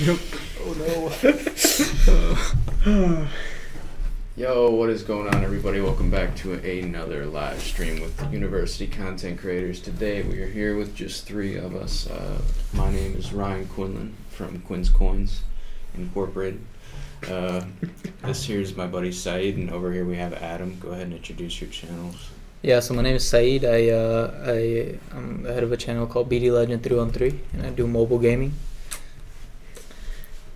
Yep. Oh no. Yo, what is going on, everybody? Welcome back to another live stream with University Content Creators. Today we are here with just three of us. My name is Ryan Quinlan from Quinn's Coins Incorporated. This here is my buddy Saeed, and over here we have Adam. Go ahead and introduce your channels. Yeah, so my name is Saeed. I'm the head of a channel called BD Legend 313, and I do mobile gaming.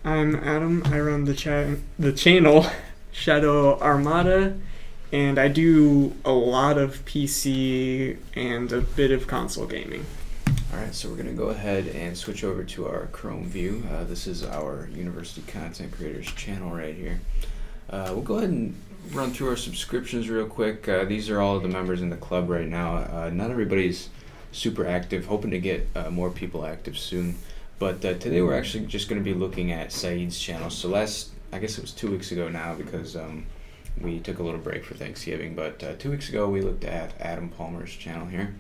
I'm Adam. I run the channel Shadow Armada, and I do a lot of PC and a bit of console gaming. Alright, so we're going to go ahead and switch over to our Chrome view. This is our University Content Creators channel right here. We'll go ahead and run through our subscriptions real quick. These are all of the members in the club right now. Not everybody's super active, hoping to get more people active soon. But today we're actually just going to be looking at Saeed's channel. So I guess it was 2 weeks ago now, because we took a little break for Thanksgiving. But 2 weeks ago we looked at Adam Palmer's channel here.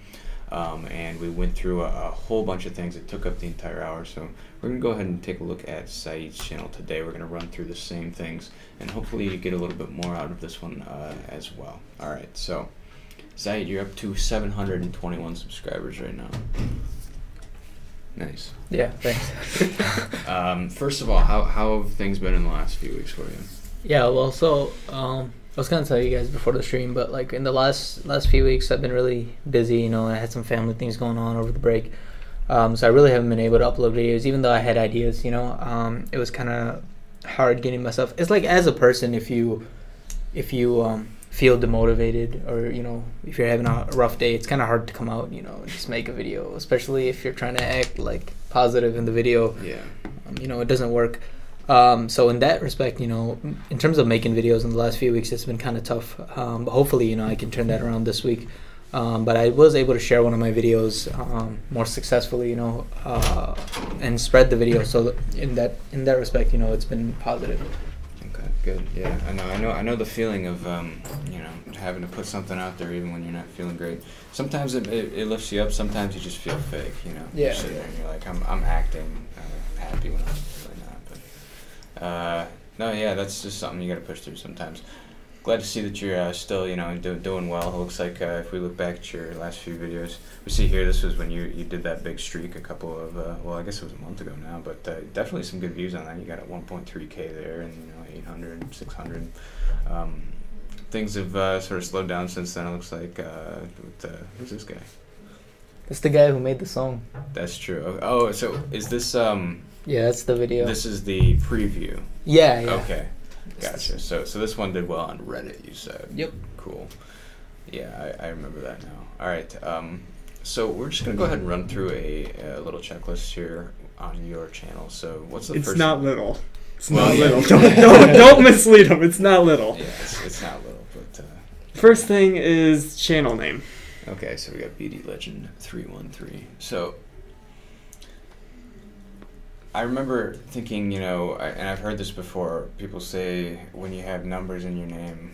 And we went through a whole bunch of things that took up the entire hour. So we're going to go ahead and take a look at Saeed's channel today. We're going to run through the same things, and hopefully you get a little bit more out of this one as well. Alright, so Saeed, you're up to 721 subscribers right now. Nice. Yeah, thanks. First of all, how have things been in the last few weeks for you? Yeah, well, so I was gonna tell you guys before the stream, but like in the last few weeks, I've been really busy. You know, I had some family things going on over the break, so I really haven't been able to upload videos, even though I had ideas. You know, it was kind of hard getting myself. It's like, as a person, if you feel demotivated, or you know, if you're having a rough day, it's kind of hard to come out, you know, and just make a video, especially if you're trying to act like positive in the video. Yeah. You know, it doesn't work. So in that respect, you know, in terms of making videos in the last few weeks, it's been kind of tough. But hopefully, you know, I can turn that around this week. But I was able to share one of my videos more successfully, you know, and spread the video. So in that respect, you know, it's been positive. Okay, good. Yeah, I know the feeling of you know, having to put something out there even when you're not feeling great. Sometimes it lifts you up. Sometimes you just feel fake. You know, Yeah. You're sitting there and you're like, I'm acting happy when I'm really not. But no, yeah, that's just something you got to push through sometimes. Glad to see that you're still, you know, doing well. It looks like if we look back at your last few videos, we see here this was when you did that big streak a couple of, well, I guess it was a month ago now, but definitely some good views on that. You got at 1.3K there, and you know, 800, 600. Things have sort of slowed down since then, it looks like. Who's this guy? That's the guy who made the song. That's true. Oh, so is this Yeah, that's the video. This is the preview. Yeah. Okay. Gotcha. So this one did well on Reddit, you said. Yep. Cool. Yeah, I remember that now. All right. So we're just gonna go ahead and run through a little checklist here on your channel. So what's the first? It's not little. It's Well, not yeah. little. Don't mislead them. It's not little. Yeah, it's not little, but. First thing is channel name. Okay, so we got BD Legend 313. So I remember thinking, you know, and I've heard this before. People say when you have numbers in your name,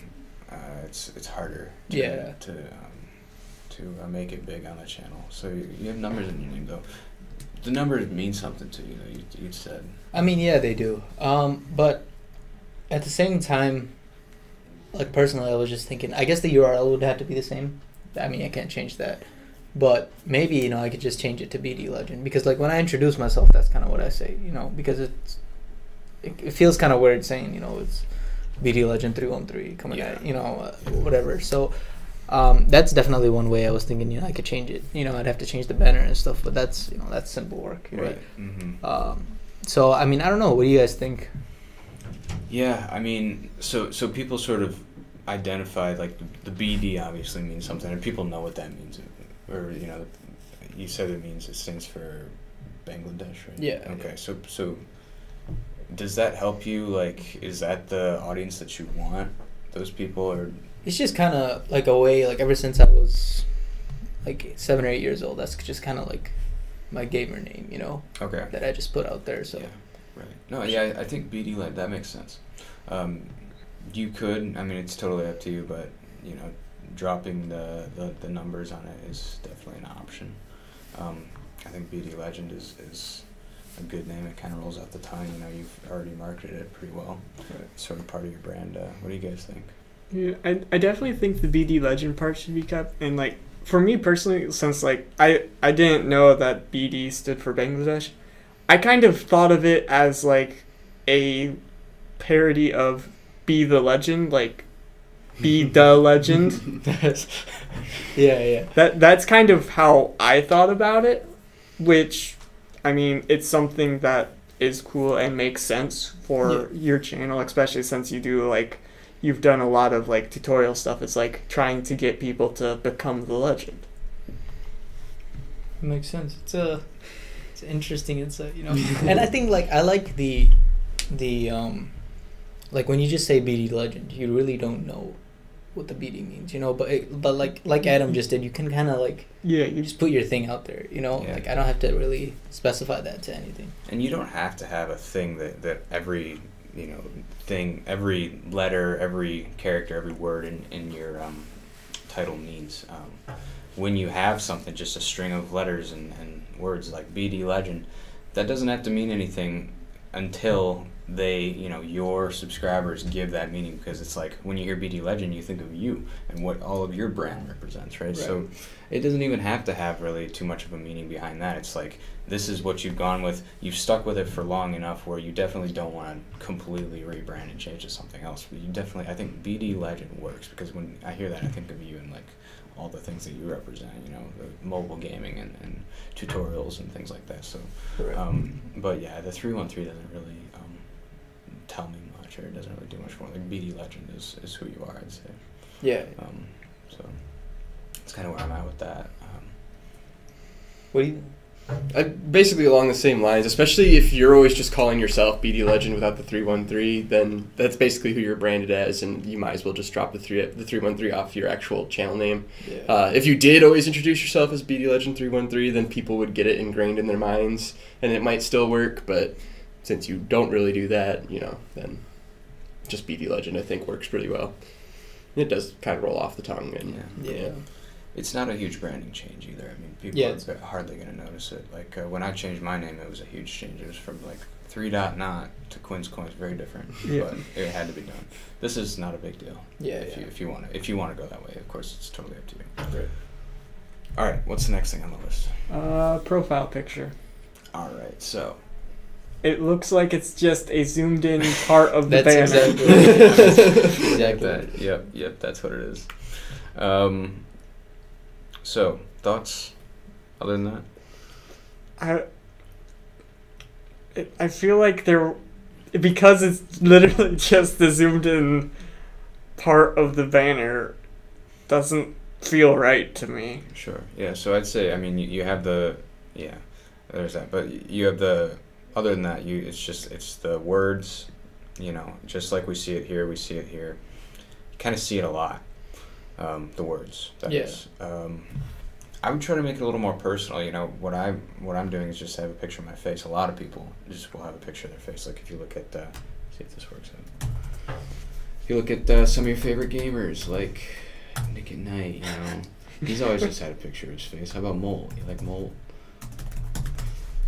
it's harder to make it big on the channel. So you have numbers in your name, though. The numbers mean something to you, though. You said. I mean, yeah, they do. But at the same time, like personally, I was just thinking, I guess the URL would have to be the same. I mean, I can't change that. But maybe, you know, I could just change it to BD Legend, because like when I introduce myself, that's kind of what I say, you know, because it feels kind of weird saying, you know, it's BD Legend 313 coming at, you know, whatever. So that's definitely one way I was thinking, you know, I could change it. You know, I'd have to change the banner and stuff, but that's, you know, that's simple work, right? Mm-hmm. So I mean, I don't know. What do you guys think? Yeah, I mean, so people sort of identify, like the BD obviously means something, and people know what that means. Or, you know, you said it stands for Bangladesh, right? Yeah. Okay, so does that help you? Like, is that the audience that you want, those people, or? It's just kind of like a way, like ever since I was like 7 or 8 years old, that's just kind of like my gamer name, you know? Okay. That I just put out there, so. Yeah, right. No, yeah, I think BD, like, that makes sense. You could, I mean, it's totally up to you, but, you know, dropping the numbers on it is definitely an option. I think BD Legend is a good name. It kind of rolls off the tongue. You know, you've already marketed it pretty well. Right. It's sort of part of your brand. What do you guys think? Yeah, I definitely think the BD Legend part should be kept. And like for me personally, since like I didn't know that BD stood for Bangladesh, I kind of thought of it as like a parody of Be the Legend, like Be the Legend. Yeah. That's kind of how I thought about it, which, I mean, it's something that is cool and makes sense for your channel, especially since you've done a lot of like tutorial stuff. It's like trying to get people to become the legend. Makes sense. It's interesting insight, you know. And I think like I like the like when you just say BD Legend, you really don't know what the BD means, you know. But like Adam just did, you can kind of like you just put your thing out there, you know. Yeah. Like I don't have to really specify that to anything. And you don't have to have a thing that every thing, every letter, every character, every word in your title means. When you have something, just a string of letters and words like BD Legend, that doesn't have to mean anything until they, your subscribers give that meaning, because it's like when you hear BD Legend, you think of you and what all of your brand represents, right? So it doesn't even have to have really too much of a meaning behind that. It's like, this is what you've gone with. You've stuck with it for long enough where you definitely don't want to completely rebrand and change to something else. But you definitely, I think BD Legend works, because when I hear that, I think of you and like all the things that you represent, the mobile gaming and tutorials and things like that. So, but yeah, the 313 doesn't really tell me much, or it doesn't really do much more. Like BD Legend is who you are, I'd say. Yeah. So that's kind of where I'm at with that. What do you? Basically along the same lines, especially if you're always just calling yourself BD Legend without the 313, then that's basically who you're branded as, and you might as well just drop the 313 off your actual channel name. Yeah. If you did always introduce yourself as BD Legend 313, then people would get it ingrained in their minds, and it might still work, but since you don't really do that, then just BD Legend, I think, works pretty well. It does kind of roll off the tongue. And Yeah. It's not a huge branding change either. I mean, people are hardly going to notice it. Like, when I changed my name, it was a huge change. It was from, like, 3.not to Quinn's Coins. Very different. Yeah. But it had to be done. This is not a big deal. Yeah, If you want to go that way, of course, it's totally up to you. Right. All right, what's the next thing on the list? Profile picture. All right, so It looks like it's just a zoomed in part of the That's banner. exactly. Yep, that's what it is. So, thoughts other than that? I feel like because it's literally just the zoomed in part of the banner, doesn't feel right to me. Sure. Yeah, so I'd say, I mean, you have there's that, but you have other than that, it's the words, just like we see it here. You kind of see it a lot, the words. That is. I would try to make it a little more personal. What I'm doing is just have a picture of my face. A lot of people just will have a picture of their face. Like if you look at, see if this works out. If you look at some of your favorite gamers, like Nick at Night, he's always just had a picture of his face. How about Mole? You like Mole?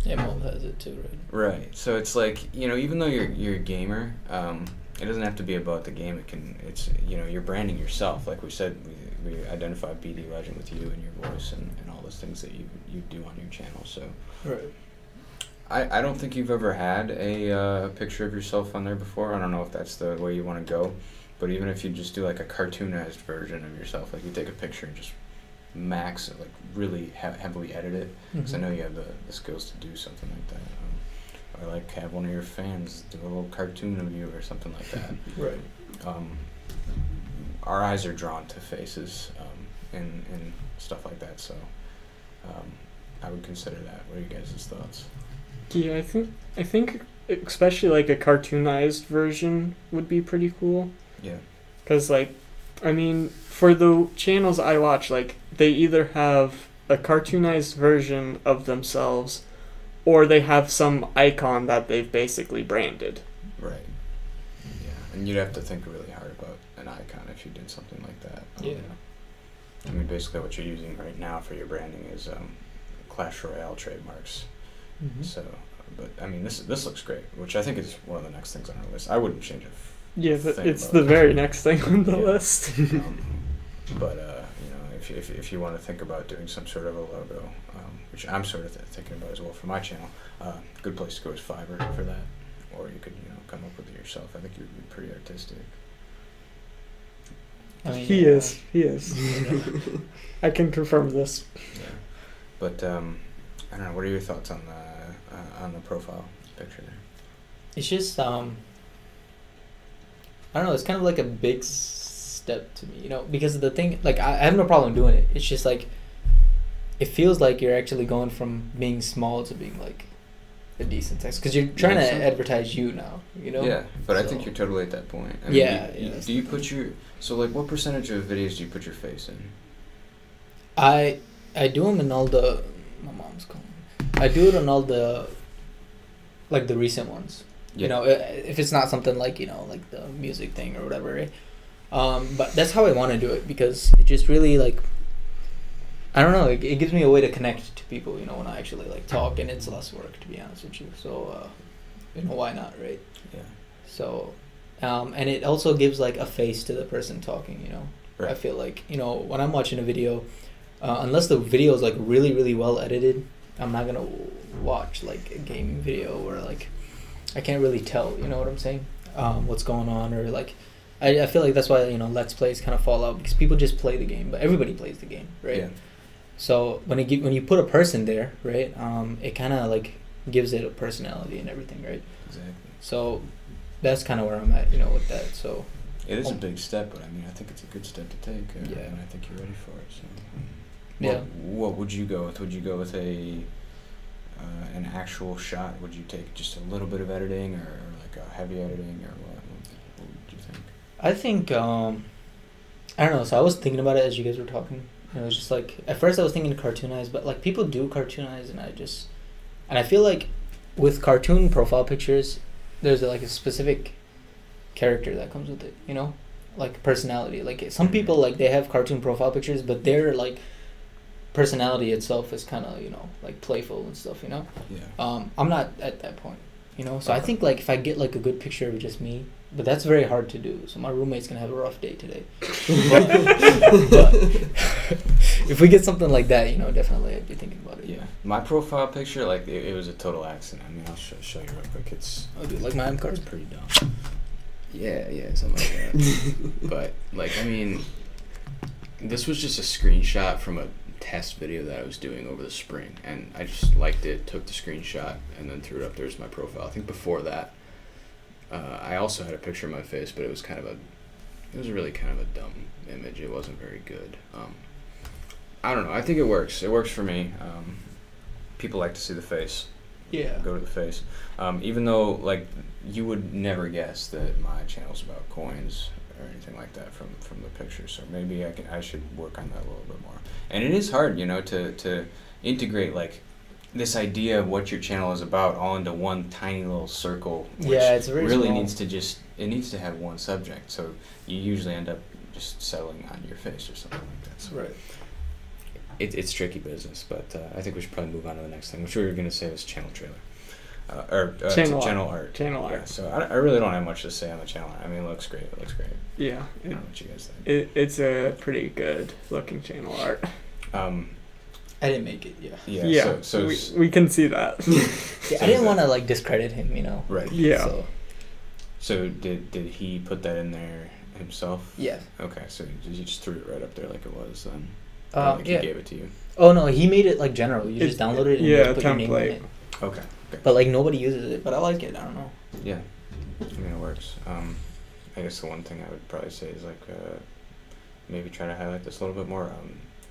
Yeah, Mole has it too, right? Right. So it's like, even though you're a gamer, it doesn't have to be about the game. It's you're branding yourself. Like we said, we identify BD Legend with you and your voice and all those things that you do on your channel. So Right. I don't think you've ever had a picture of yourself on there before. I don't know if that's the way you want to go, but even if you just do like a cartoonized version of yourself, like you take a picture and just max it, like really heavily edit it, because I know you have the skills to do something like that. Or like have one of your fans do a little cartoon of you or something like that. Right. Our eyes are drawn to faces and stuff like that, so I would consider that. What are you guys' thoughts? Yeah, I think especially like a cartoonized version would be pretty cool. Yeah. Because for the channels I watch, like they either have a cartoonized version of themselves, or they have some icon that they've basically branded. Right. Yeah, and you'd have to think really hard about an icon if you did something like that. Yeah. I mean, basically what you're using right now for your branding is Clash Royale trademarks. So But I mean, this looks great, which I think is one of the next things on our list. I wouldn't change it. Yeah, it's the very next thing on the list. But you know, if you want to think about doing some sort of a logo, which I'm sort of thinking about as well for my channel, good place to go is Fiverr for that, or you could come up with it yourself. I think you'd be pretty artistic. I mean, he is. I can confirm this. Yeah, but I don't know. What are your thoughts on the profile picture there? It's just I don't know. It's kind of like a big step to me, because the thing, like, I have no problem doing it. It's just like it feels like you're actually going from being small to being like a decent text, because you're trying to advertise you now, Yeah, but I think you're totally at that point. I mean, do you put what percentage of videos do you put your face in? I do them in all the, my mom's calling. I do it on all the, like, the recent ones. Yeah. If it's not something like, like the music thing or whatever, right? But that's how I want to do it, because it just really, like, I don't know, it gives me a way to connect to people, when I actually, like, talk, and it's less work, to be honest with you. So, why not, right? Yeah. So, and it also gives, like, a face to the person talking, Right. I feel like, when I'm watching a video, unless the video is, like, really, really well edited, I'm not going to watch, like, a gaming video where, like, I can't really tell, you know what I'm saying? What's going on, or, like, I feel like that's why, Let's Plays kind of fall out, because people just play the game, but everybody plays the game, right? Yeah. So when you put a person there, right, it kind of, like, gives it a personality and everything, right? Exactly. So that's kind of where I'm at, with that. So it is a big step, but I mean, I think it's a good step to take, yeah. And I think you're ready for it. So, yeah. What would you go with? Would you go with an actual shot? Would you take just a little bit of editing, or like a heavy editing, or what would you think? I think I don't know. So I was thinking about it as you guys were talking. It was just like, at first I was thinking cartoonize, but, like, people do cartoonize, and I feel like with cartoon profile pictures, there's like a specific character that comes with it, like personality. Like, some people, like, they have cartoon profile pictures, but their, like, personality itself is kind of, like, playful and stuff, Yeah. I'm not at that point, so I think, like, if I get, like, a good picture of just me, but that's very hard to do, so my roommate's gonna have a rough day today. but if we get something like that, definitely I'd be thinking about it. Yeah, my profile picture, like, it was a total accident. I mean, I'll show you real quick. It's Like, my M card's pretty dumb. Yeah, something like that. But, like, I mean, this was just a screenshot from a test video that I was doing over the spring, and I just liked it, took the screenshot, and then threw it up there as my profile. I think before that, I also had a picture of my face, but it was really kind of a dumb image. It wasn't very good. I don't know. I think it works. It works for me. People like to see the face. Yeah. Go to the face. Even though, like, you would never guess that my channel's about coins or anything like that from the picture. So maybe I should work on that a little bit more. And it is hard, to integrate, like, this idea of what your channel is about all into one tiny little circle, which it's very really small. needs to have one subject. So you usually end up just settling on your face or something like that. So Right. It's tricky business, but I think we should probably move on to the next thing, which we were going to say was channel trailer. Channel art. Channel Yeah, art. so I really don't have much to say on the channel art. I mean, it looks great. Yeah. I don't know what you guys think. It's a pretty good looking channel art. I didn't make it, Yeah. So we can see that. I didn't want to, like, discredit him, Right. Yeah. So did he put that in there himself? Yeah. Okay, so he just threw it right up there like it was then? He Yeah. gave it to you? Oh, no, he made it, like, general. You just download it and you just put your name in template. it. Okay. But, like, nobody uses it, but I like it. I don't know. Yeah. I mean, it works. I guess the one thing I would probably say is, like, maybe try to highlight this a little bit more.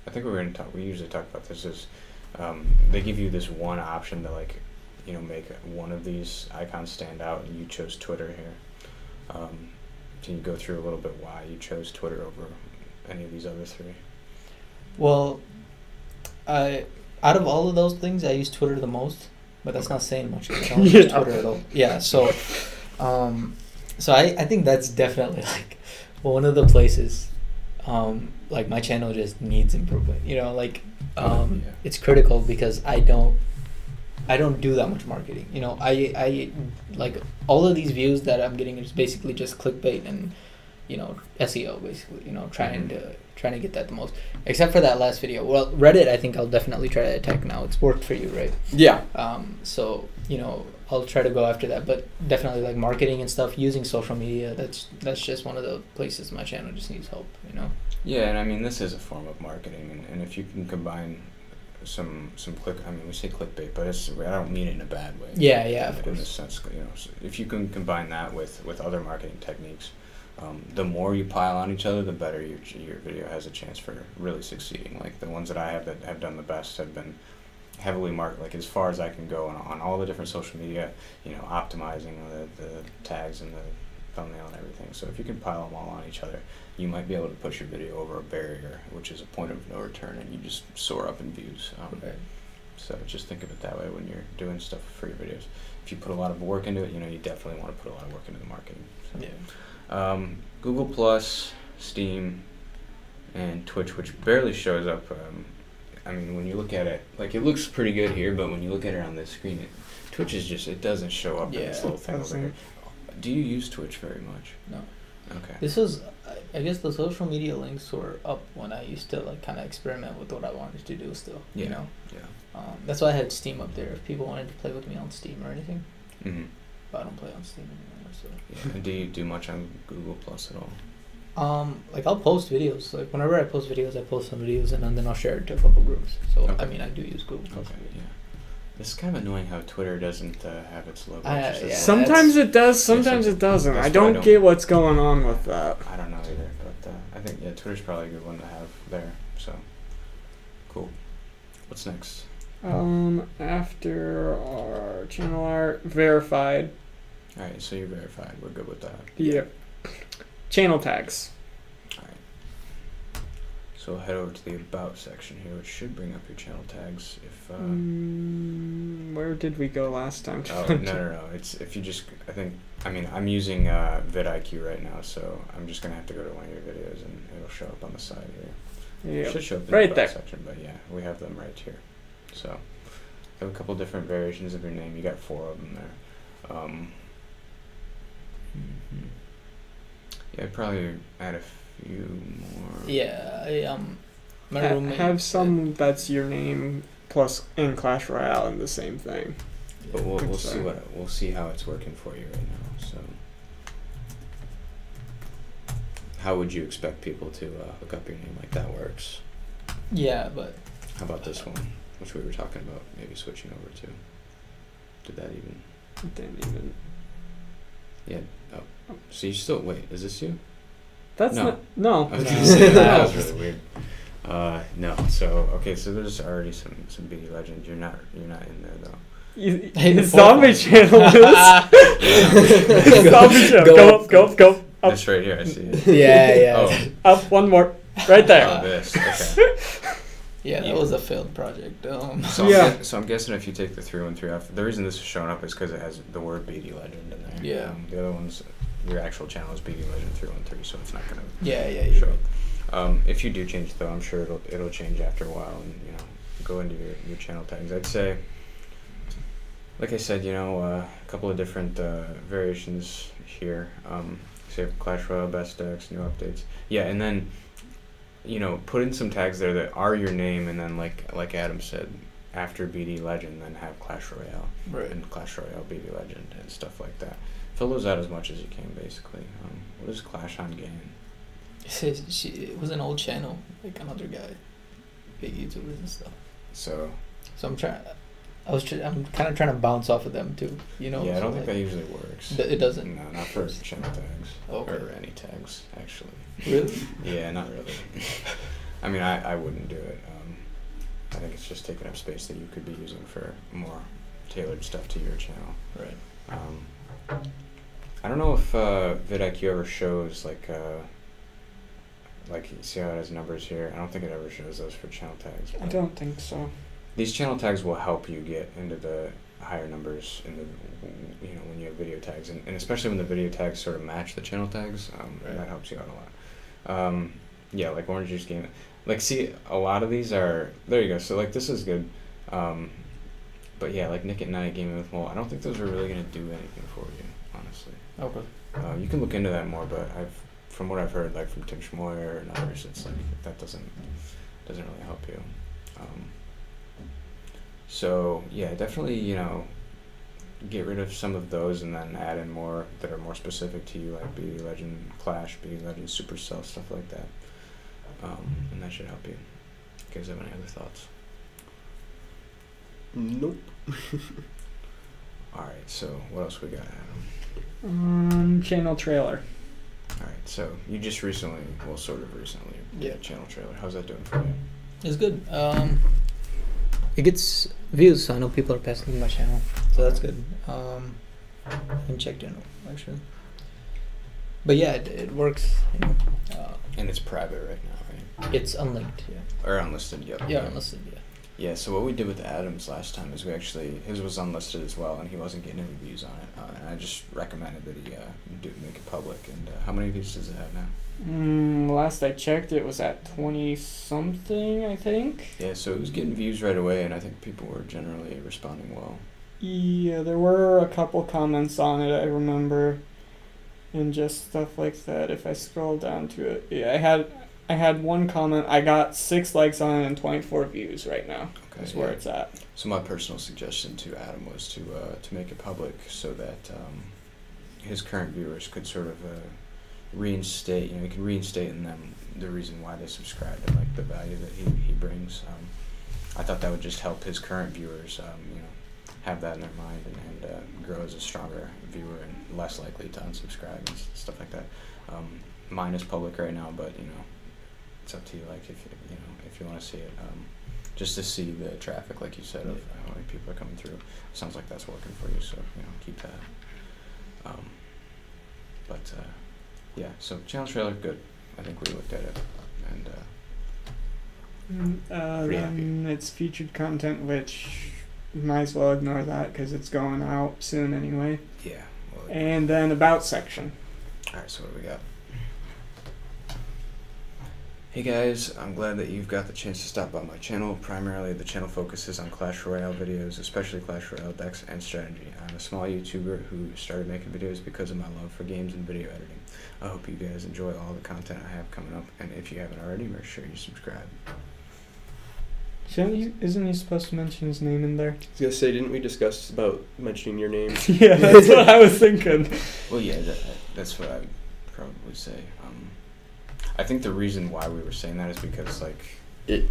I think we usually talk about this is, they give you this one option to, like, make one of these icons stand out, and you chose Twitter here. Can you go through a little bit why you chose Twitter over any of these other three? Well, out of all of those things, I use Twitter the most, but that's not saying much. I don't use Twitter at all. Yeah, so I think that's definitely, like, one of the places, like, my channel just needs improvement. It's critical because I don't I don't do that much marketing. You know, I like all of these views that I'm getting is basically just clickbait and, you know, SEO basically. You know, trying to get that the most. Except for that last video. Well, Reddit, I think I'll definitely try to attack now. It's worked for you, right? Yeah. So you know, I'll try to go after that. But definitely like marketing and stuff, using social media. That's just one of the places my channel just needs help. You know. Yeah, and I mean this is a form of marketing, and if you can combine some we say clickbait, but I don't mean it in a bad way. Yeah, of in course. the sense, you know, so if you can combine that with other marketing techniques, the more you pile on each other, the better your video has a chance for really succeeding. Like the ones that I have that have done the best have been heavily marketed, like as far as I can go on all the different social media, you know, optimizing the tags and the thumbnail and everything. So if you can pile them all on each other, you might be able to push your video over a barrier, which is a point of no return, and you just soar up in views. Right. So just think of it that way when you're doing stuff for your videos. If you put a lot of work into it, you know, you definitely want to put a lot of work into the marketing. So. Yeah. Google Plus, Steam, and Twitch, which barely shows up. I mean, when you look at it, like it looks pretty good here, but when you look at it on this screen, Twitch is just, it doesn't show up in this little thing over here. Do you use Twitch very much? No. Okay. This was, I guess the social media links were up when I used to like kind of experiment with what I wanted to do still. Yeah. You know. Yeah. That's why I had Steam up there. If people wanted to play with me on Steam or anything. Mm-hmm. But I don't play on Steam anymore. So. Yeah. And do you do much on Google Plus at all? Like I'll post videos. Like whenever I post videos, I post some videos and then I'll share it to a couple groups. So Okay. I mean, I do use Google Plus. Okay. Yeah. It's kind of annoying how Twitter doesn't have its logo. Yeah, sometimes it does, sometimes it doesn't. I don't get what's going on with that. I don't know either, but I think Twitter's probably a good one to have there. So cool. What's next? After our channel art, verified. All right, so you're verified. We're good with that. Yep. Channel tags. All right. So we'll head over to the About section here, which should bring up your channel tags. If where did we go last time? no. It's if you just, I'm using vidIQ right now, so I'm just gonna have to go to one of your videos and it'll show up on the side here. Yeah. It should show up in Right the there. About section, but yeah, we have them right here. So we have a couple different variations of your name. You got 4 of them there. Yeah, I'd probably add a few more. Yeah, my roommate have some that's your name plus in Clash Royale and the same thing. But we'll see how it's working for you right now. So, how would you expect people to look up your name like that works? Yeah, but How about this one, which we were talking about, maybe switching over to? Did that even? It didn't even. Yeah. Oh, so you still wait? Is this you? That's No. not. No. I was gonna say that was really weird. No. So okay. So there's already some BD legend. You're not in there though. The zombie channel is. Zombie channel. Go up. This right here. I see it. yeah. Oh. Up one more. Right there. Oh, this. Okay. Yeah, that was a failed project. So Yeah. I'm guessing if you take the 313 off, the reason this is showing up is because it has the word BD Legend in there. Yeah. The other ones, your actual channel is BD Legend 313, so it's not gonna Yeah, show you're up. If you do change it though, I'm sure it'll change after a while, and go into your channel tags. I'd say, like I said, a couple of different variations here. Say Clash Royale, best decks, new updates. Yeah, and then. Put in some tags there that are your name, and then like Adam said, after BD Legend, then have Clash Royale, Right. and Clash Royale BD Legend and stuff like that. Fill those out as much as you can, basically. What is Clash on Gain? It was an old channel, like another guy, big YouTubers and stuff. So I'm kind of trying to bounce off of them too. yeah, I don't think that usually works. It doesn't. No, not for channel tags. Okay. Or any tags, actually. Really? Yeah, not really. I mean, I wouldn't do it. I think it's just taking up space that you could be using for more tailored stuff to your channel. Right. I don't know if vidIQ ever shows like you see how it has numbers here. I don't think it ever shows those for channel tags. I don't think so. These channel tags will help you get into the higher numbers in the when you have video tags, and especially when the video tags sort of match the channel tags. Right. That helps you out a lot. Yeah, like Orange Juice Game. Like, see, a lot of these are there. You go. So like this is good, but But yeah, like Nick at Night, Gaming with Mole, I don't think those are really going to do anything for you, honestly. Okay. You can look into that more, but from what I've heard, like from Tim Schmoyer and others, it's like that doesn't really help you. So yeah, definitely, you know, get rid of some of those and then add in more that are more specific to you, like BD Legend Clash, BD Legend Supercell, stuff like that. And that should help you. You guys have any other thoughts? Nope. All right, so what else we got, Adam? Channel trailer. All right, so you just recently, well, sort of recently, Yeah. did a channel trailer. How's that doing for you? It's good. It gets views, so I know people are passing through my channel, so that's good. I haven't checked in actually, but yeah, it works. You know. And it's private right now, right? It's unlinked. Yeah. Or unlisted, yep. Yeah, unlisted. Yeah. Yeah, so what we did with Adams last time is his was unlisted as well, and he wasn't getting any views on it. And I just recommended that he make it public. And how many views does it have now? Last I checked, it was at 20-something, I think. Yeah, so it was getting views right away, and I think people were generally responding well. Yeah, there were a couple comments on it, I remember, and just stuff like that. If I scroll down to it, yeah, I had one comment. I got 6 likes on it and 24 views right now. Okay, That's where it's at. So my personal suggestion to Adam was to make it public so that his current viewers could sort of reinstate. You know, he could reinstate in them the reason why they subscribed and like the value that he brings. I thought that would just help his current viewers. You know, have that in their mind and grow as a stronger viewer and less likely to unsubscribe and stuff like that. Mine is public right now, but you know, it's up to you. Like if you want to see it, just to see the traffic, like you said, of how many people are coming through. Sounds like that's working for you, so you know, keep that. Yeah, so channel trailer, good. I think we looked at it, and pretty Then it's featured content, which you might as well ignore that because it's going out soon anyway. yeah. Well, And then about section. all right, so what do we got? Hey guys, I'm glad that you've got the chance to stop by my channel. Primarily, the channel focuses on Clash Royale videos, especially Clash Royale decks and strategy. I'm a small YouTuber who started making videos because of my love for games and video editing. I hope you guys enjoy all the content I have coming up, and if you haven't already, make sure you subscribe. Isn't he supposed to mention his name in there? I was gonna say, didn't we discuss about mentioning your name? Yeah, that's what I was thinking. Well, yeah, that's what I'd probably say. I think the reason why we were saying that is because, like... It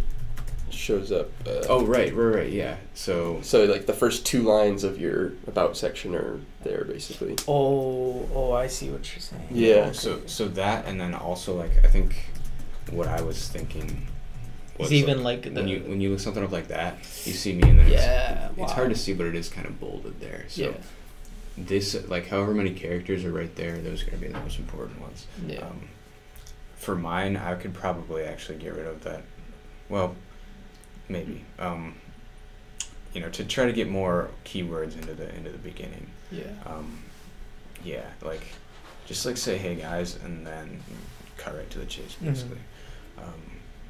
shows up... oh, right, yeah. So like, the first 2 lines of your About section are there, basically. Oh, I see what you're saying. Yeah. So that, and then also, like, I think what I was thinking was... It's even, like when you look something up like that, you see me, and then it's wow. hard to see, but it is kind of bolded there. So Yeah. this, like, however many characters are right there, those are going to be the most important ones. Yeah. For mine, I could probably actually get rid of that. Well, maybe. You know, to try to get more keywords into the beginning. Yeah. Yeah, like, just like say, hey guys, and then cut right to the chase, basically.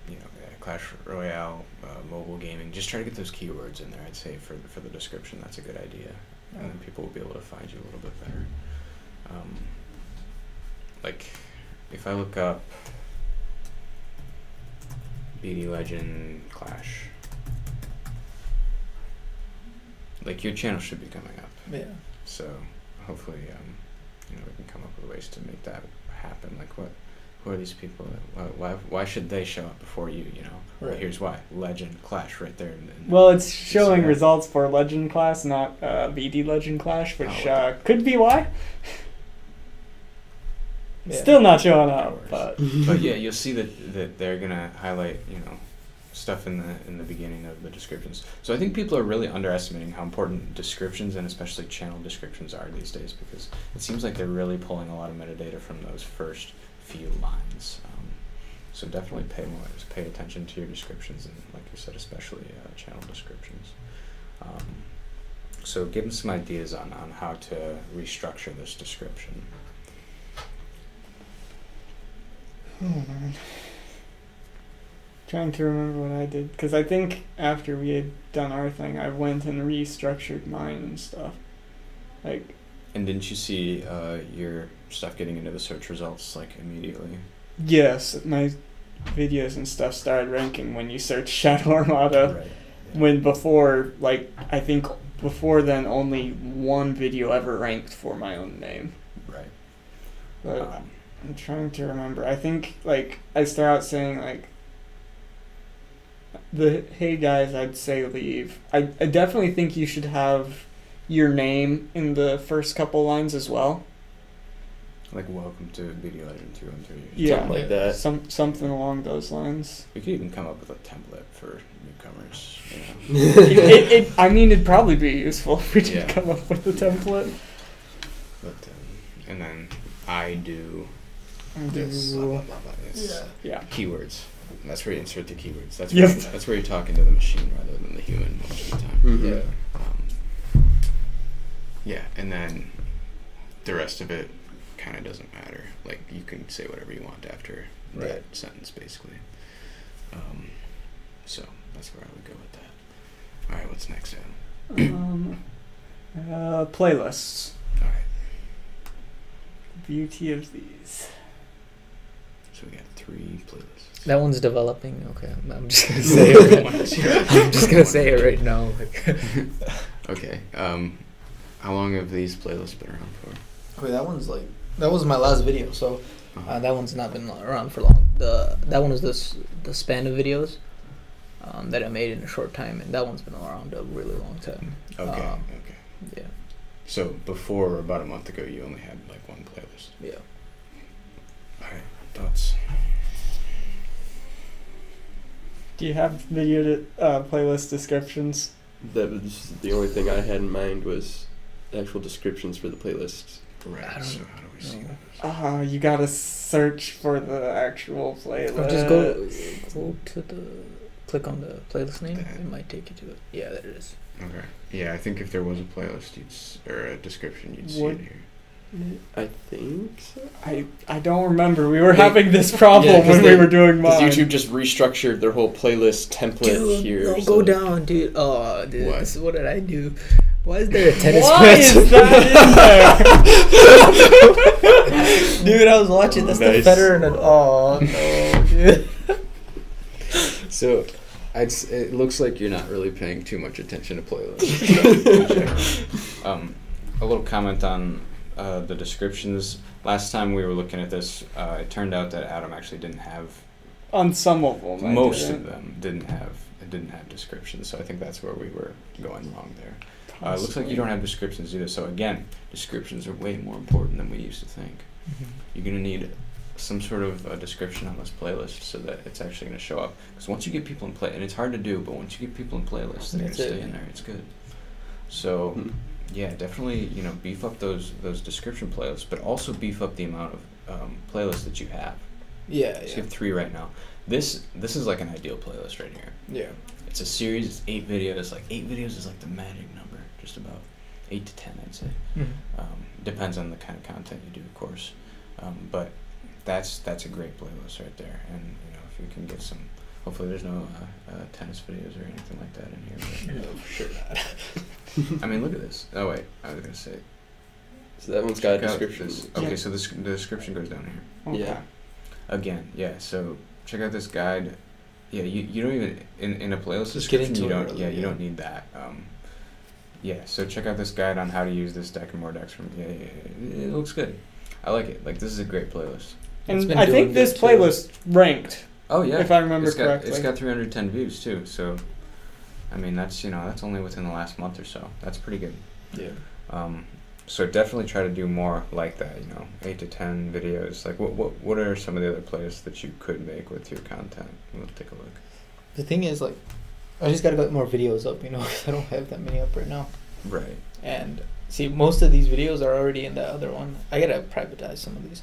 You know, Clash Royale, mobile gaming. Just try to get those keywords in there. I'd say for the description, that's a good idea, and then people will be able to find you a little bit better. Like, if I look up BD Legend Clash, like, your channel should be coming up. Yeah. So hopefully, you know, we can come up with ways to make that happen. Like, who are these people? Why should they show up before you? You know. Right. Well, here's why. Legend Clash right there. Well, it's showing results for Legend Class, not BD Legend Clash, which could be why. Yeah. Still not showing up, but yeah, you'll see that they're gonna highlight, you know, stuff in the beginning of the descriptions. So I think people are really underestimating how important descriptions, and especially channel descriptions, are these days, because it seems like they're really pulling a lot of metadata from those first few lines. So definitely pay attention to your descriptions, and like you said, especially channel descriptions. So give them some ideas on how to restructure this description. oh man, trying to remember what I did, because I think after we had done our thing, I went and restructured mine and stuff. Like, And didn't you see your stuff getting into the search results like immediately? yes, my videos and stuff started ranking when you search Shadow Armada. Right. When before, like, I think before then, only one video ever ranked for my own name. Right. But I'm trying to remember. I think, like, I start out saying, like, hey guys, I'd say leave. I definitely think you should have your name in the first couple lines as well. Like, welcome to BD Legend 213. Yeah, Something like that. Something along those lines. We could even come up with a template for newcomers. You know? I mean, it'd probably be useful if we did Yeah. come up with a template. But and then I do I this. do- Blah, blah, blah, blah. It's Yeah. keywords. That's where you insert the keywords. That's Yep. that's where you're talking to the machine rather than the human most of the time. Mhm. Yeah, and then the rest of it kind of doesn't matter. Like, you can say whatever you want after Right. that sentence, basically. So that's where I would go with that. All right, what's next, Adam? Playlists. All right, Beauty of these. so we got 3 playlists. That one's developing. Okay, I'm just gonna say it. I'm just gonna say it right now. Okay. How long have these playlists been around for? Okay, that was my last video, so Uh-huh. that one's not been around for long. That one is the span of videos that I made in a short time, and that one's been around a really long time. Okay. Okay. Yeah, So before, about a month ago, you only had like 1 playlist. yeah. All right. Thoughts? Do you have video playlist descriptions? That was the only thing I had in mind was actual descriptions for the playlists. Right. I don't So how do we see know. that? You gotta search for the actual playlist. Or just go to click on the playlist name. It might take you to it. Yeah, there it is. Okay. Yeah, I think if there was a playlist, or a description, you'd see What? it here. I think so. I don't remember. We were having this problem Yeah, 'cause when we they- were doing Because mine. YouTube just restructured their whole playlist template Dude, here. no, so go down, dude. Oh, dude, What? what did I do? Why is there a tennis Why match? is that in there? Dude, I was watching. That's the Nice. Federer and oh no, dude. So, it looks like you're not really paying too much attention to playlists. A little comment on the descriptions. Last time we were looking at this, it turned out that Adam actually didn't have On some of them, most of them didn't have descriptions. So I think that's where we were going wrong there. It looks like you don't have descriptions either. So again, descriptions are way more important than we used to think. You're gonna need some sort of a description on this playlist so that it's actually going to show up. Because once you get people in play, and it's hard to do, but once you get people in playlists, they're going to stay in there. It's good. So, yeah, definitely, beef up those description playlists, but also beef up the amount of playlists that you have. Yeah, So you have 3 right now. This is like an ideal playlist right here. Yeah. It's a series. It's 8 videos. Like 8 videos is like the magic number. Just about 8 to 10, I'd say. Depends on the kind of content you do, of course. But that's a great playlist right there, and if you can get some, hopefully there's no tennis videos or anything like that in here. No, for sure not. I mean, look at this. Oh wait, I was gonna say. So that one's got a check out description. this- Okay, so the description goes down here. Okay. Yeah. Again, yeah. So check out this guide. Yeah, you don't even in a playlist Just get description into you it don't. early, Yeah, you yeah. don't need that. Yeah. So check out this guide on how to use this deck and more decks from. Yeah. It looks good. I like it. Like, this is a great playlist. It's And been I doing think this good, too. playlist ranked, Oh yeah, if I remember it's correctly. It's got 310 views too. So, I mean, that's only within the last month or so. That's pretty good. Yeah. So definitely try to do more like that. 8 to 10 videos. Like, what are some of the other playlists that you could make with your content? We'll take a look. The thing is, like, I just gotta get more videos up, because I don't have that many up right now. Right. And see, most of these videos are already in the other one. I gotta privatize some of these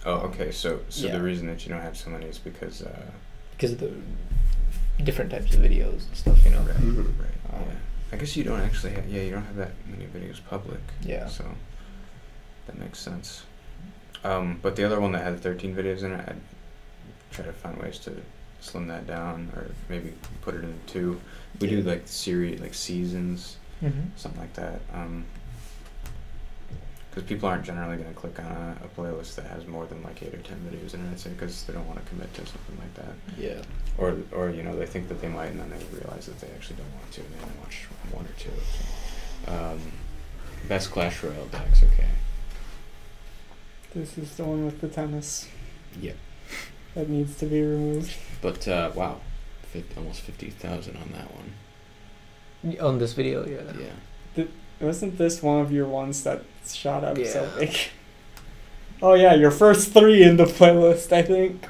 Oh, okay. So Yeah. the reason that you don't have so many is because. because of the different types of videos and stuff. Right. Mhm. Right. Yeah. I guess you don't actually. You don't have that many videos public. Yeah. So that makes sense. But the other one that had 13 videos in it, I'd try to find ways to slim that down, or maybe put it into 2. We do like series, like seasons, something like that. Because people aren't generally going to click on a playlist that has more than like 8 or 10 videos in it, I'd say, because they don't want to commit to something like that. Yeah. Or you know, they think that they might, and then they realize that they actually don't want to, and they only watch 1 or 2. So. Best Clash Royale decks, okay. This is the one with the tennis. Yep. That needs to be removed. But wow, almost 50,000 on that one. On this video, yeah. Yeah. Wasn't this one of your ones that shot up so Yeah. big? Oh yeah, your first 3 in the playlist, I think.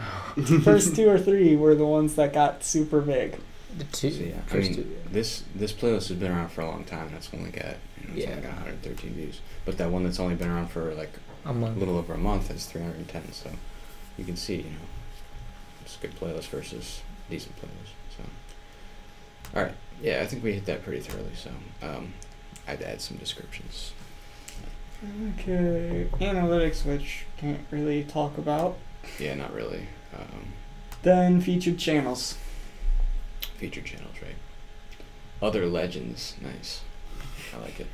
First 2 or 3 were the ones that got super big. The 2. So, yeah, I First mean, 2. Yeah. this playlist has been around for a long time, and it's only got it's only got 113 views. But that one that's only been around for like A month. a little over a month has 310. So you can see, you know, it's a good playlist versus decent playlist. So all right, yeah, I think we hit that pretty thoroughly. So I'd add some descriptions. Okay, analytics, which can't really talk about. Yeah, not really. Then featured channels. Featured channels, right? Other legends, nice. I like it.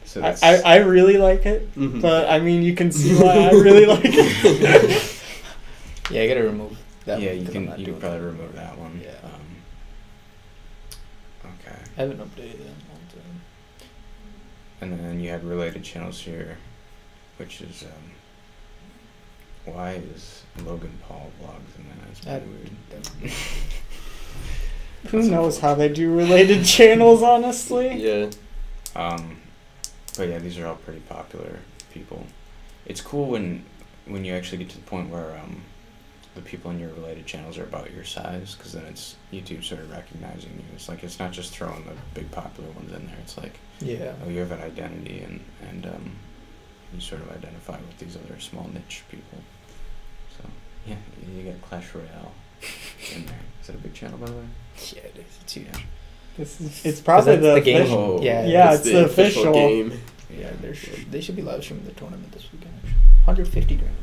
So I really like it, but I mean you can see why I really like it. Yeah, I gotta remove that yeah, one. you 'cause I'm can not you doing can probably that. remove that one. Yeah. Okay. I haven't updated it in a long time. And then you had related channels here, which is why is Logan Paul vlogs in there? That's pretty weird. Who knows how they do related channels, honestly? Yeah. But yeah, these are all pretty popular people. It's cool when you actually get to the point where the people in your related channels are about your size, because then it's YouTube sort of recognizing you. It's like it's not just throwing the big popular ones in there. It's like, Yeah. oh, you have an identity, and you sort of identify with these other small niche people. So yeah, you got Clash Royale in there. Is that a big channel, by the way? Yeah, it is. It's huge. It's probably that's the game. official. Oh, Yeah, it's the official. game. Yeah, they should be live streaming the tournament this weekend. Actually. 150 grand.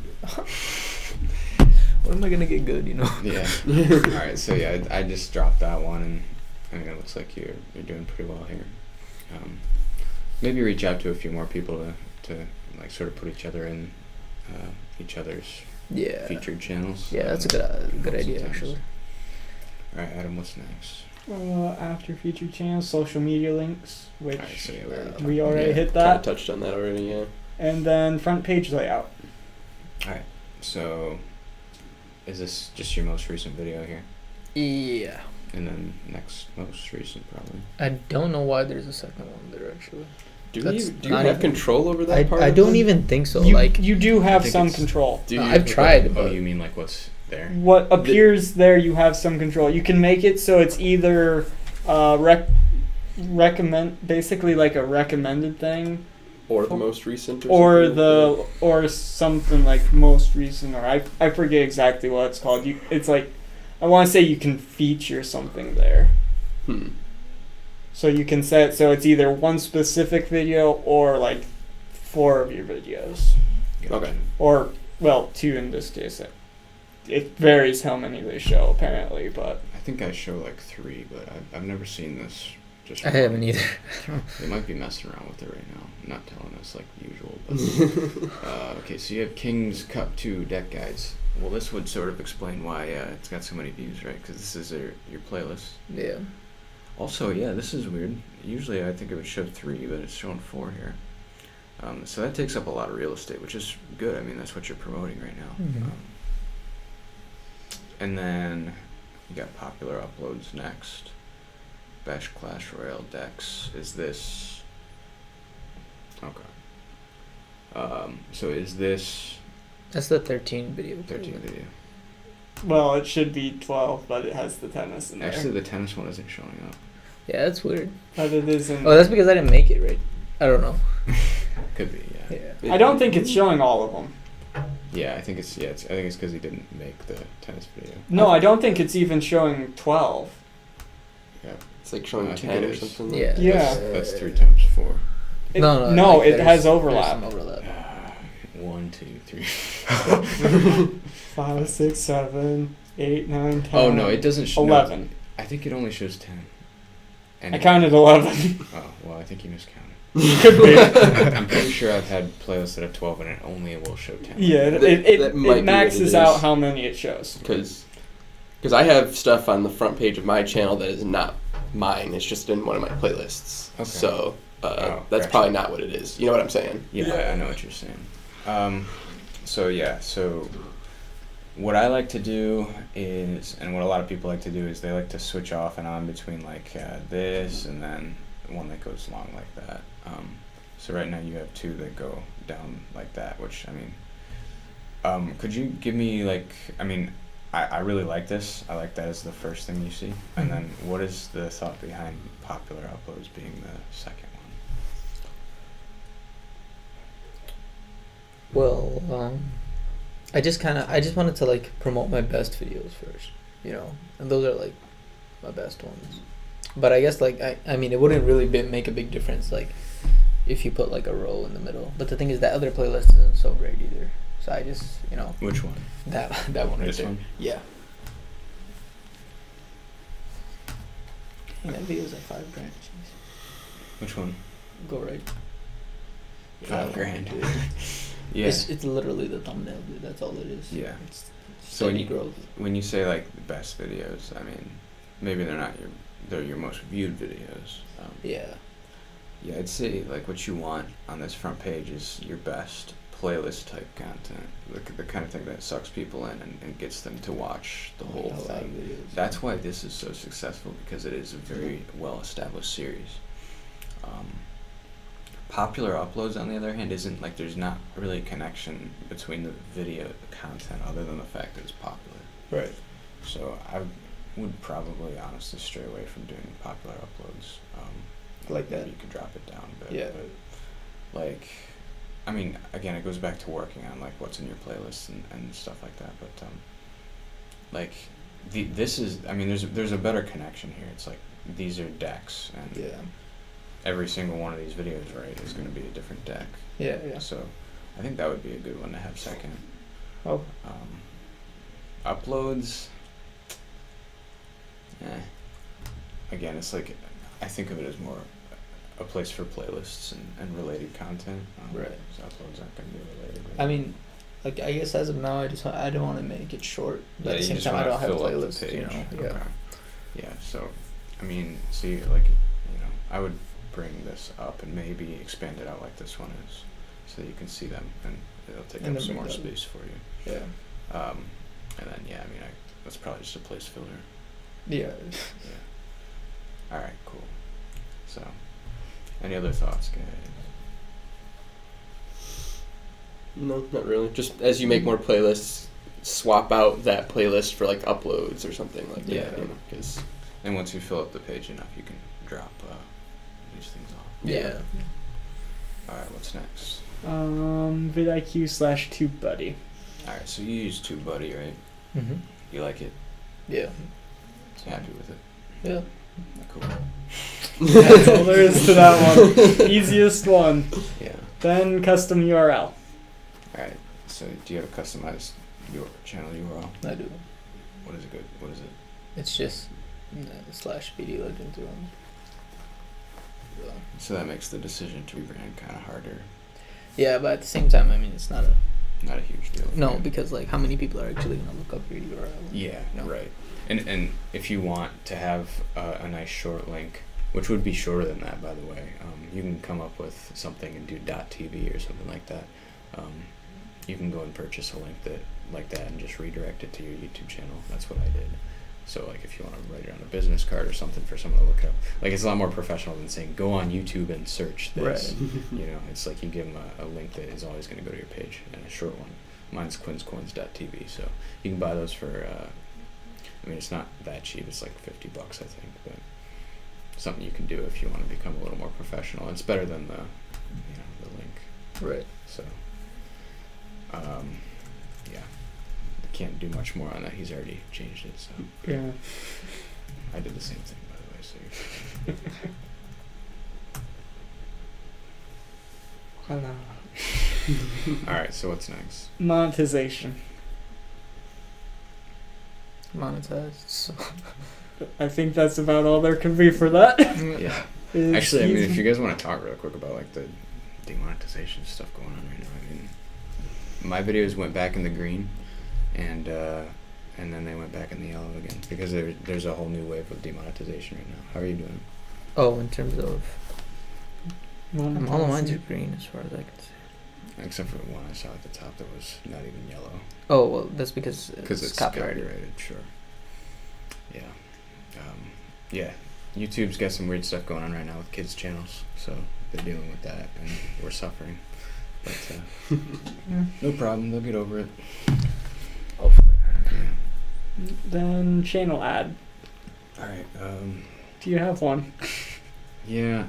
What am I gonna get good? You know. Yeah. All right. So yeah, I just dropped that one, and I mean it looks like you're doing pretty well here. Maybe reach out to a few more people to like sort of put each other in each other's Yeah. featured channels. Yeah, that's a good idea sometimes. actually. All right, Adam. What's next? After featured channels, social media links, which All right. So yeah, we already yeah. hit Kind of that, touched on that already, yeah. and then front page layout. All right. So, is this just your most recent video here? Yeah. And then next most recent probably. I don't know why there's a second one there actually. Do That's you not have even- control over that part? I of don't it? even think so. You do have I think some it's- control. Do you? I've tried. Oh, But you mean like what's there? What appears there, you have some control. You can make it so it's either recommend, basically like a recommended thing, Or the most recent, or something? or something like most recent, or I forget exactly what it's called. It's like, I want to say you can feature something there. So you can set so it's either one specific video or like 4 of your videos, Gotcha. Okay. or well 2 in this case. It varies how many they show apparently, but I think I show like 3, but I've never seen this. Just I haven't either. They might be messing around with it right now. Not telling us like usual. But okay, so you have King's Cup 2 deck guides. Well, this would sort of explain why it's got so many views, right? Because this is your playlist. Yeah. Also, yeah, this is weird. Usually I think it would show 3, but it's showing 4 here. So that takes up a lot of real estate, which is good. I mean, that's what you're promoting right now. Mhm. And then you got popular uploads next. Bash Clash Royale decks. Is this... Okay. So is this That's the 13 video. 13 video? well, it should be 12, but it has the tennis in there. Actually, the tennis one isn't showing up. Yeah, that's weird. But it isn't. Oh, that's because I didn't make it right. I don't know. Could be, yeah. Yeah. I don't think it's showing all of them. Yeah, I think it's because he didn't make the tennis video. No, I don't think it's even showing 12. Yeah. It's like showing I think 10 it or is. something. Yeah. Yeah. That's 3 times 4. No, like, it there's- has there's overlap. some overlap. 1, 2, 3. 5, 6, 7, 8, 9, 10. Oh no, it doesn't show 11. I think it only shows 10. And I counted 11. Oh well, I think you miscounted. Could be. I'm pretty sure I've had playlists that have 12 and it only will show 10. Yeah, That it might be what maxes it is. out how many it shows. Because I have stuff on the front page of my channel that is not mine. It's just in one of my playlists. Okay. So that's gotcha. probably not what it is. You know what I'm saying? Yeah, I know what you're saying. So what I like to do is, and what a lot of people like to do is they like to switch off and on between like this and then one that goes long like that. So right now you have two that go down like that, which I mean, could you give me like, I mean, I really like this. I like that as the first thing you see. And then what is the thought behind popular uploads being the second one? Well, I just wanted to like promote my best videos first, you know, and those are like my best ones. But I guess like I mean it wouldn't really make a big difference like if you put like a row in the middle. But the thing is that other playlist isn't so great either. So I just, you know, Which one? that one right This there. one? Yeah. And that video's like $5,000. Jeez. Which one? Go right. $5,000. Dude. Yeah. It's literally the thumbnail, dude. That's all it is. Yeah. It's So when steady you, growth. when you say like the best videos, I mean, maybe they're your most viewed videos. Yeah. Yeah, I'd say like what you want on this front page is your best playlist type content, the kind of thing that sucks people in and gets them to watch the whole thing. That's why this is so successful, because it is a very well established series. Popular uploads, on the other hand, isn't like, there's not really a connection between the video content other than the fact that it's popular. Right. So I would probably honestly stray away from doing popular uploads. Like that. Maybe you could drop it down a bit. Yeah. But like, I mean, again, it goes back to working on like what's in your playlist and stuff like that. But like this is, I mean, there's a better connection here. It's like these are decks, and Yeah. every single one of these videos, right, is going to be a different deck. Yeah. Yeah. So I think that would be a good one to have second. Oh. Uploads. Again, it's like, I think of it as more a place for playlists and related content. Right. So uploads aren't going to be related. I mean, like I guess as of now, I don't want to make it short, but Yeah, at the you same just time, I wanna don't have fill up the playlists. You know. page. Yeah. Okay. Yeah. So, I mean, see, like, you know, I would bring this up and maybe expand it out like this one is, so that you can see them, and it'll take And up then some bring more that up. space for you. Yeah. And then yeah, I mean, that's probably just a place filler. Yeah. Yeah. All right. Cool. So, any other thoughts, guys? No, not really. Just as you make more playlists, swap out that playlist for like uploads or something like Yeah. that. You know, 'cause And once you fill up the page enough, you can drop these things off. Yeah. All right. What's next? vidIQ/TubeBuddy. All right. So you use TubeBuddy, right? Mhm. You like it? Yeah. So happy with it? Yeah. Cool. That's all there is to that one. Easiest one. Yeah. Then custom URL. All right. So do you have a customized your channel URL? I do. What is it good? What is it? It's just /BD Legend 3. So that makes the decision to rebrand kind of harder. Yeah, but at the same time, I mean, it's not a Not a huge deal. no, because like, how many people are actually gonna look up your URL? Yeah. No. Right. And if you want to have a nice short link, which would be shorter than that, by the way, you can come up with something and do .tv or something like that. You can go and purchase a link like that and just redirect it to your YouTube channel. That's what I did. So like, if you want to write it on a business card or something for someone to look up, like, it's a lot more professional than saying go on YouTube and search this. Right. You know, it's like you give them a link that is always going to go to your page, and a short one. Mine's quinscoins.tv, so you can buy those for. I mean, it's not that cheap. It's like $50, I think, but something you can do if you want to become a little more professional. It's better than the link. Right. So, yeah, can't do much more on that. He's already changed it. So Yeah. I did the same thing, by the way. So Hello. all right. So what's next? Monetization. monetized. So. I think that's about all there can be for that. Yeah. Actually, I mean, if you guys want to talk real quick about like the demonetization stuff going on right now, I mean, my videos went back in the green, and then they went back in the yellow again because there's a whole new wave of demonetization right now. How are you doing? Oh, in terms of all of mine's are green as far as I can see. Except for the one I saw at the top that was not even yellow. Oh well, that's because It's copyrighted. Sure. Yeah. Yeah. YouTube's got some weird stuff going on right now with kids' channels, so they're dealing with that, and we're suffering. But no problem, they'll get over it. Hopefully. Yeah. Then channel ad. All right. Do you have one? Yeah.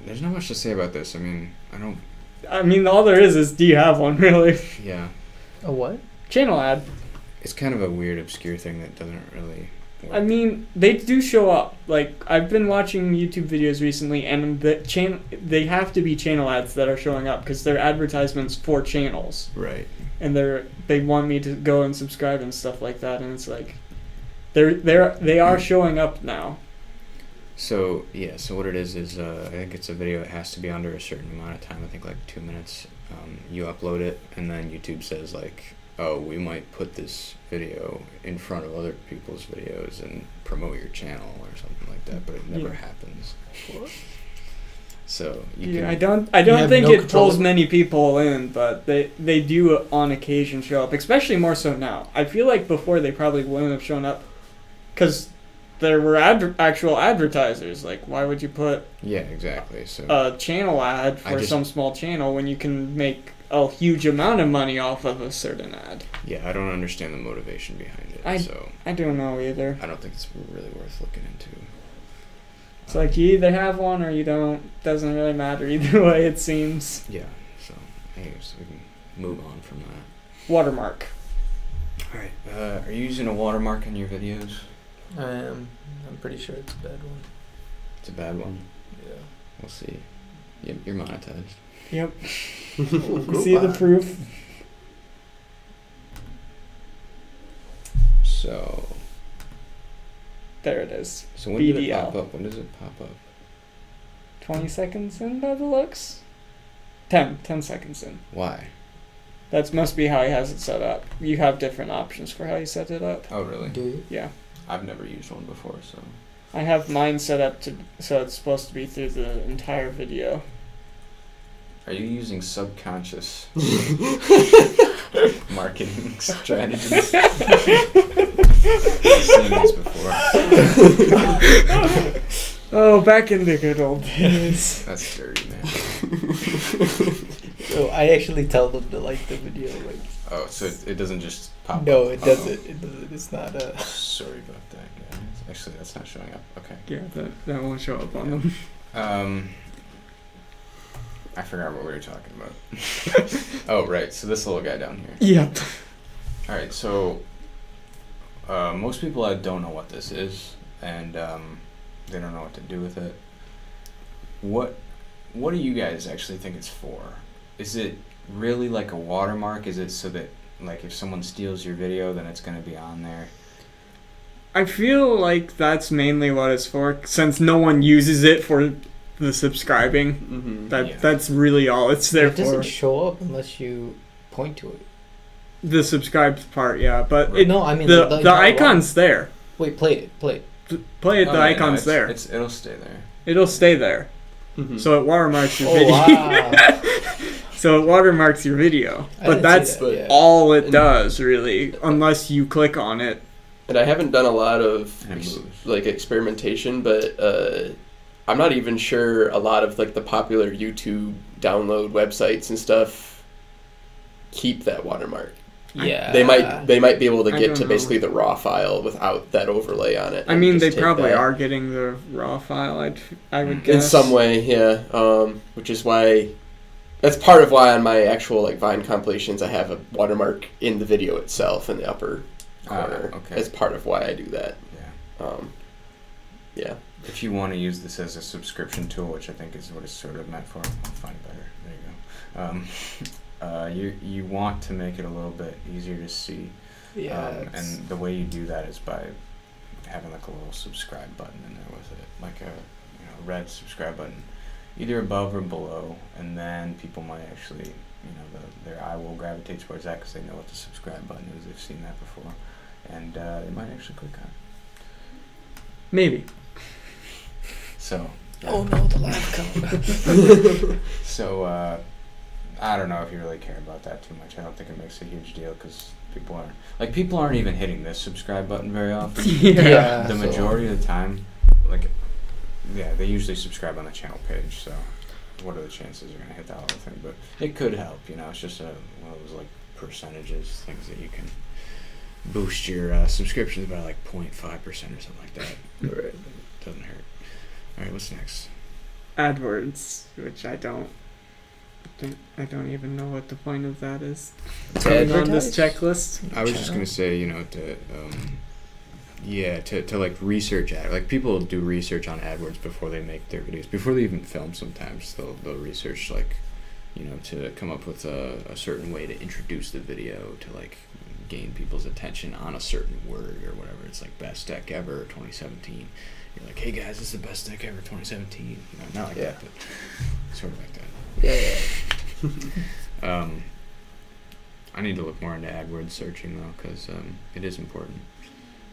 There's not much to say about this. I mean, All there is do you have one, really? Yeah. A what? Channel ad. It's kind of a weird, obscure thing that doesn't really work. I mean, they do show up. Like, I've been watching YouTube videos recently, and they have to be channel ads that are showing up because they're advertisements for channels, Right. and they want me to go and subscribe and stuff like that. And it's like, they are showing up now. So, yeah, so what it is I think it's a video that has to be under a certain amount of time, I think like 2 minutes. You upload it, and then YouTube says like, oh, we might put this video in front of other people's videos and promote your channel or something like that, but it never happens. So I don't think it pulls many people in, but they do on occasion show up, especially more so now. I feel like before they probably wouldn't have shown up because there were actual advertisers. Like, why would you put exactly. So a channel ad for some small channel when you can make a huge amount of money off of a certain ad? Yeah, I don't understand the motivation behind it. I don't know either. I don't think it's really worth looking into. It's like you either have one or you don't. Doesn't really matter either way, it seems. Yeah, so anyways, we can move on from that. Watermark. Alright, are you using a watermark on your videos? I am. I'm pretty sure it's a bad one. It's a bad one? Yeah. We'll see. You're monetized. Yep. See the proof. So there it is. So when did it BDL. pop up? When does it pop up? 20 seconds in by the looks. 10 seconds in. Why? That must be how he has it set up. You have different options for how you set it up. Oh, really? Do you? Yeah. I've never used one before, so. I have mine set up so it's supposed to be through the entire video. Are you using subconscious marketing strategies? I've seen these before. Oh, back in the good old days. That's dirty, man. So I actually tell them to like the video. Like. Oh, so it doesn't just pop No, up? it doesn't. It doesn't. It's not a. Sorry about that, guys. Actually, that's not showing up. Okay. Yeah, that won't show up on them. I forgot what we were talking about. Oh, right. So this little guy down here. Yep. All right. So most people don't know what this is, and they don't know what to do with it. What do you guys actually think it's for? Is it really like a watermark? Is it so that like if someone steals your video, then it's going to be on there? I feel like that's mainly what it's for, since no one uses it for the subscribing. Mm-hmm. That's really all it's there It doesn't for. show up unless you point to it. The subscribed part, yeah, but Right. No, I mean the icon's there. Wait, play it. Play it. Oh, The yeah, no, icon's there. It'll stay there. It'll stay there. Mm-hmm. So it watermarks your Oh video. wow! So it watermarks your video, I but didn't that's see that, yeah. all it does really, unless you click on it. And I haven't done a lot of And it moves. like experimentation, but I'm not even sure a lot of like the popular YouTube download websites and stuff keep that watermark. Yeah. They might be able to I get don't to know. basically the raw file without that overlay on it. I and mean, they just take probably that. are getting the raw file. I would guess In some way, yeah. Which is why that's part of why on my actual like Vine compilations I have a watermark in the video itself in the upper corner. Okay. That's part of why I do that. Yeah. Yeah. If you want to use this as a subscription tool, which I think is what it's sort of meant for, I'll find it better. There you go. You want to make it a little bit easier to see. And the way you do that is by having like a little subscribe button in there with it, like a red subscribe button, either above or below, and then people might actually, their eye will gravitate towards that because they know what the subscribe button is. They've seen that before, and they might actually click on it. Maybe. So. Oh no, the laugh come. So, I don't know if you really care about that too much. I don't think it makes a huge deal because people aren't even hitting this subscribe button very often. Yeah. The majority of the time, they usually subscribe on the channel page. So, what are the chances you're gonna hit that little thing? But it could help. It's just one of those percentages, things that you can boost your subscriptions by 0.5% or something like that. Right. Doesn't hurt. All right, what's next? AdWords, which I don't even know what the point of that is. To On this checklist. I was just gonna say, to research ad. People do research on AdWords before they make their videos, before they even film. Sometimes they'll research to come up with a certain way to introduce the video to gain people's attention on a certain word or whatever. It's best deck ever 2017. You're like, hey guys, this is the best deck ever 2017. Not like that, but sort of like that. Yeah. I need to look more into AdWords searching though, because it is important.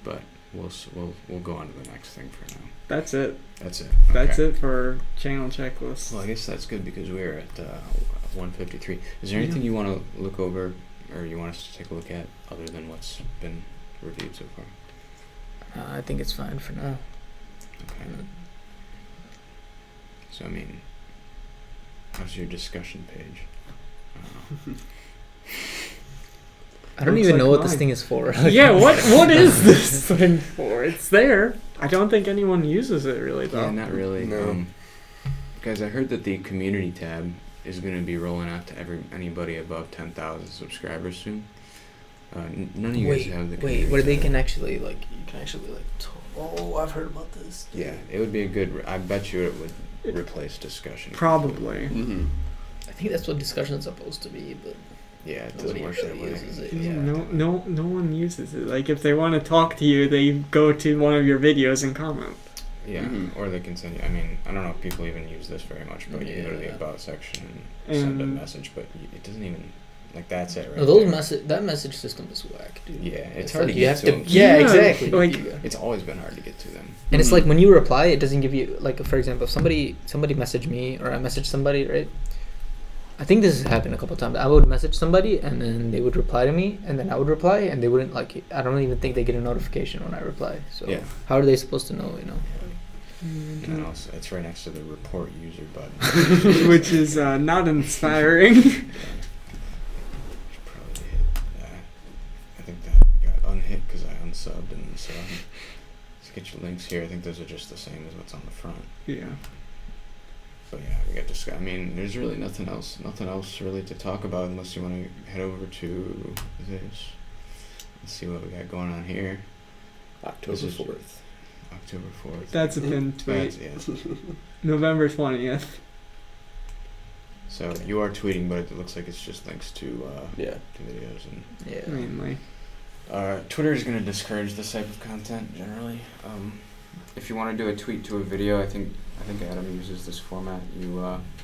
But we'll go on to the next thing for now. That's it. That's it. That's Okay. it for channel checklist. Well, I guess that's good because we're at 153. Is there anything you want to look over, or you want us to take a look at, other than what's been reviewed so far? I think it's fine for now. Okay. So how's your discussion page? I don't Looks even like know what this mine. thing is for. Yeah, what is this thing for? It's there. I don't think anyone uses it really though. Yeah, not really. No. Guys, I heard that the community tab is going to be rolling out to anybody above 10,000 subscribers soon. None of you guys have the community where they tab. can actually you can actually I've heard about this. Yeah, it would be a good. I bet you it would replace discussion. Probably. Mm-hmm. I think that's what discussion is supposed to be, but Yeah, it doesn't nobody work really that way. uses it. Yeah. No one uses it. If they want to talk to you, they go to one of your videos and comment. Yeah, Mhm. or they can send you. I don't know if people even use this very much, but you can go to the Yeah. about section and send a And- message, but it doesn't even that's it. Right No, those there. that message system is whack, dude. Yeah, it's hard to you get have to to. them. Yeah, Yeah, exactly. like- It's always been hard to get to them. And it's when you reply, it doesn't give you for example, if somebody messaged me or I messaged somebody, right? I think this has happened a couple of times. I would message somebody and then they would reply to me, and then I would reply, and they wouldn't I don't even think they get a notification when I reply. So Yeah. how are they supposed to know? And also, it's right next to the report user button. Which is not inspiring. Should probably hit that. I think that got unhit because I unsubbed and then subbed. Let's get your links here. I think those are just the same as what's on the front. Yeah. But yeah, we got this guy. There's really nothing else really to talk about unless you want to head over to this. Let's see what we got going on here. October This is- 4th. October 4th. That's a pinned tweet. Yeah. November 20th. So you are tweeting, but it looks like it's just links to Yeah. to videos and. Yeah. Mainly. Twitter is going to discourage this type of content generally. If you want to do a tweet to a video, I think Adam uses this format.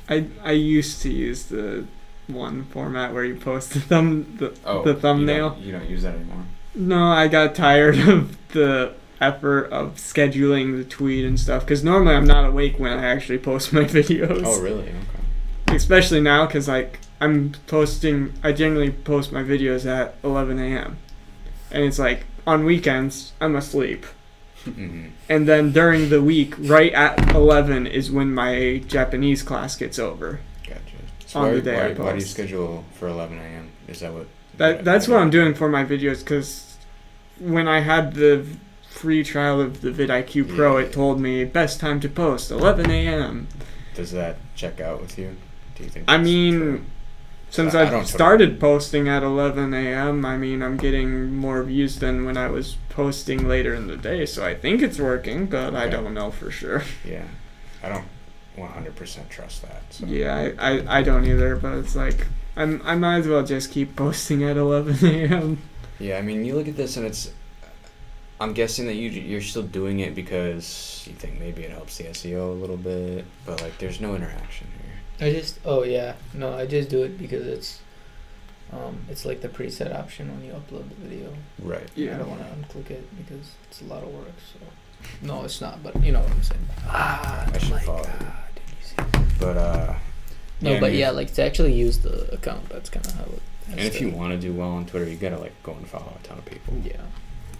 I used to use the one format where you post the thumbnail. You don't use that anymore. No, I got tired of the effort of scheduling the tweet and stuff, because normally I'm not awake when I actually post my videos. Oh, really? Okay. Especially now, because I generally post my videos at 11 a.m. And it's on weekends I'm asleep, Mm-hmm. and then during the week right at 11 is when my Japanese class gets over. Gotcha. So On the day I why do you post. schedule for 11 a.m.? Is that what? That's what I'm doing for my videos, because when I had the free trial of the vidIQ Pro, Yeah. it told me best time to post 11 a.m. Does that check out with you? Do you think? I that's mean, true? since I I've don't started posting at 11 a.m., I'm getting more views than when I was posting later in the day, so I think it's working, but I Okay. don't know for sure. Yeah, I don't 100% trust that. So. Yeah, I don't either, but it's I might as well just keep posting at 11 a.m. Yeah, I mean, you look at this and it's. I'm guessing that you're still doing it because you think maybe it helps the SEO a little bit, but like there's no interaction here. I just I just do it because it's like the preset option when you upload the video. Right. I don't want to unclick it because it's a lot of work. So no, it's not. But you know what I'm saying. I should follow you. Did you see? But No, yeah, I but mean, yeah, like to actually use the account, that's kind of how it. And if you want to do well on Twitter, you gotta like go and follow a ton of people. Yeah.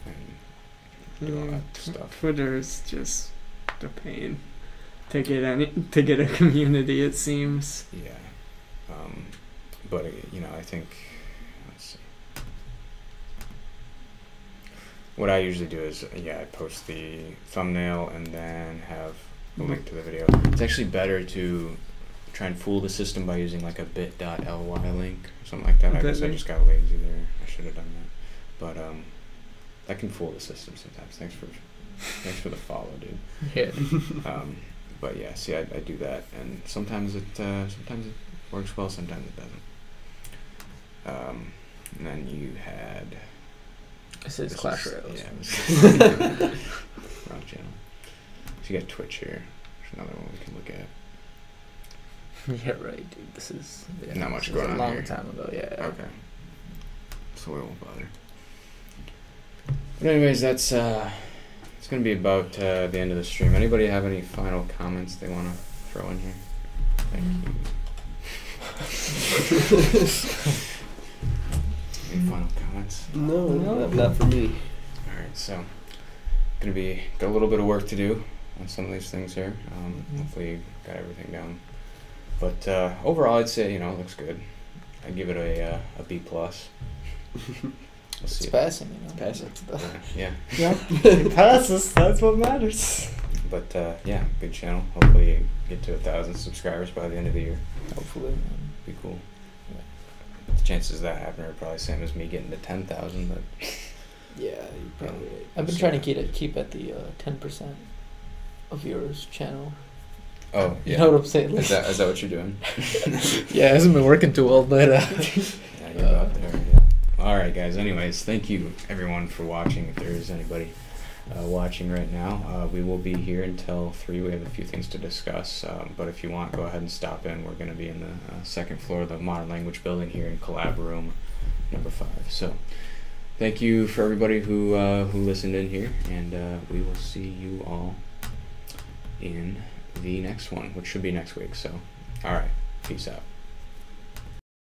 And do all that stuff. Twitter is just a pain to get a community. It seems. Yeah. But you know, I think. Let's see. What I usually do is, I post the thumbnail and then have a link to the video. It's actually better to try and fool the system by using like a bit.ly link or something like that. I guess I just got lazy there. I should have done that. But that can fool the system sometimes. Thanks for the follow, dude. Yeah. But yeah, see, I do that, and sometimes it works well, sometimes it doesn't. And then you had. This is Clash Royale. Yeah. Wrong channel. So you got Twitch here. There's another one we can look at. Yeah, right, dude. This is Not much this going was on a long here. time ago. Yeah. Okay. So we won't bother. But anyways, that's it's gonna be about the end of the stream. Anybody have any final comments they want to throw in here? Thank you. Any final comments? No, No. not for me. All right, so got a little bit of work to do on some of these things here. Hopefully you got everything down. But overall, I'd say it looks good. I'd give it a B plus. We'll It's see. passing, It's passing. Yeah. Yeah, it passes. That's what matters. But good channel. Hopefully you get to 1,000 subscribers by the end of the year. Hopefully. Be cool. The chances of that happening are probably the same as me getting to 10,000, but Yeah, you probably. Yeah. I've been trying to keep at the 10% of yours channel. oh yeah. You know what I'm saying? Is that what you're doing? Yeah, it hasn't been working too well, but Yeah, you're about there. Yeah. All right, guys. Anyways, thank you everyone for watching. If there is anybody watching right now, we will be here until 3. We have a few things to discuss, but if you want, go ahead and stop in. We're going to be in the second floor of the Modern Language Building here in Collab Room number 5. So, thank you for everybody who listened in here, and we will see you all in the next one, which should be next week. So, all right, peace out.